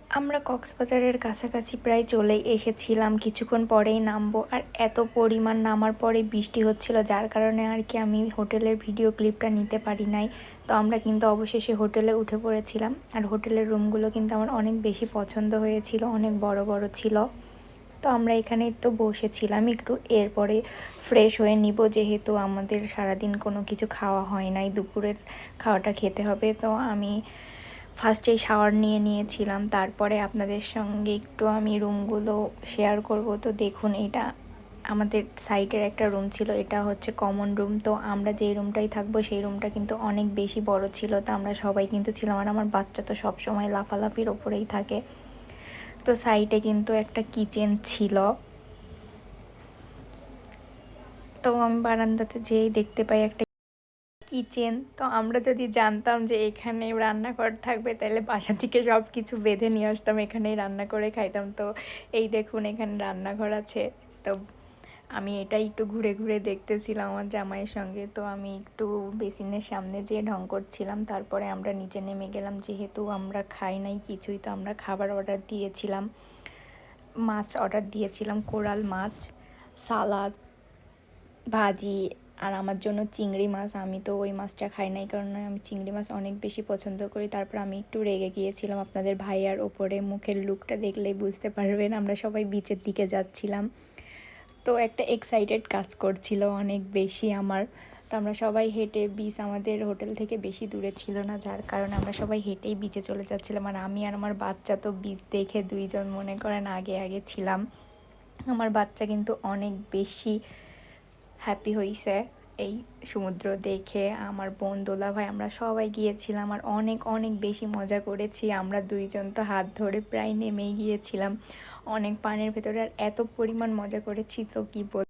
আমরা কক্সবাজারের কাছাকাছি প্রায় চলেই এসেছিলাম, কিছুক্ষণ পরেই নামবো। আর এত পরিমাণ নামার পরে বৃষ্টি হচ্ছিল, যার কারণে আর কি আমি হোটেলের ভিডিও ক্লিপটা নিতে পারি নাই। তো আমরা কিন্তু অবশেষে হোটেলে উঠে পড়েছিলাম। আর হোটেলের রুমগুলো কিন্তু আমার অনেক বেশি পছন্দ হয়েছিল, অনেক বড় বড় ছিল। তো আমরা এখানে তো বসেছিলাম একটু, এরপরে ফ্রেশ হয়ে নিব, যেহেতু আমাদের সারাদিন কোনো কিছু খাওয়া হয় নাই, দুপুরের খাওয়াটা খেতে হবে। তো আমি ফার্স্টেই শাওয়ার নিয়ে নিয়েছিলাম, তারপরে আপনাদের সঙ্গে একটু আমি রুমগুলো শেয়ার করব। তো দেখুন, এটা আমাদের সাইডের একটা রুম ছিল, এটা হচ্ছে কমন রুম। তো আমরা যেই রুমটাই থাকবো সেই রুমটা কিন্তু অনেক বেশি বড় ছিল। তো আমরা সবাই কিন্তু ছিলাম, আর আমার বাচ্চা তো সবসময় লাফালাফির ওপরেই থাকে। তো সাইডে কিন্তু একটা কিচেন ছিল। তো আমি বারান্দাতে যেই দেখতে পাই একটা কিচেন। তো আমরা যদি জানতাম যে এখানে রান্নাঘর থাকবে, তাহলে বাসা থেকে সব কিছু বেঁধে নিয়ে আসতাম, এখানেই রান্না করে খাইতাম। তো এই দেখুন, এখানে রান্নাঘর আছে। তো আমি এটাই একটু ঘুরে ঘুরে দেখতেছিলাম আমার জামাইয়ের সঙ্গে। তো আমি একটু বেসিনের সামনে যেয়ে ঢং করছিলাম, তারপরে আমরা নিচে নেমে গেলাম, যেহেতু আমরা খাই নাই কিছুই। তো আমরা খাবার অর্ডার দিয়েছিলাম, মাছ অর্ডার দিয়েছিলাম, কোরাল মাছ, সালাদ, ভাজি, আর আমার জন্য চিংড়ি মাছ। আমি তো ওই মাছটা খাই নাই, কারণ আমি চিংড়ি মাছ অনেক বেশি পছন্দ করি। তারপর আমি একটু রেগে গিয়েছিলাম, আপনাদের ভাইয়ার ওপরে মুখের লুকটা দেখলেই বুঝতে পারবেন। আমরা সবাই বিচের দিকে যাচ্ছিলাম, তো একটা এক্সাইটেড কাজ করছিল অনেক বেশি আমার। তো আমরা সবাই হেঁটে, বিচ আমাদের হোটেল থেকে বেশি দূরে ছিল না, যার কারণে আমরা সবাই হেঁটেই বিচে চলে যাচ্ছিলাম। আর আমি আর আমার বাচ্চা তো বিচ দেখে দুইজন মনে করেন আগে আগে ছিলাম। আমার বাচ্চা কিন্তু অনেক বেশি হ্যাপি হয়েছে এই সমুদ্র দেখে। আমার বোন, দোলা ভাই, আমরা সবাই গিয়েছিলাম, আর অনেক অনেক বেশি মজা করেছি। আমরা দুইজন তো হাত ধরে প্রায় নেমেই গিয়েছিলাম অনেক পানির ভেতরে, আর এত পরিমাণ মজা করেছি তো কি বল।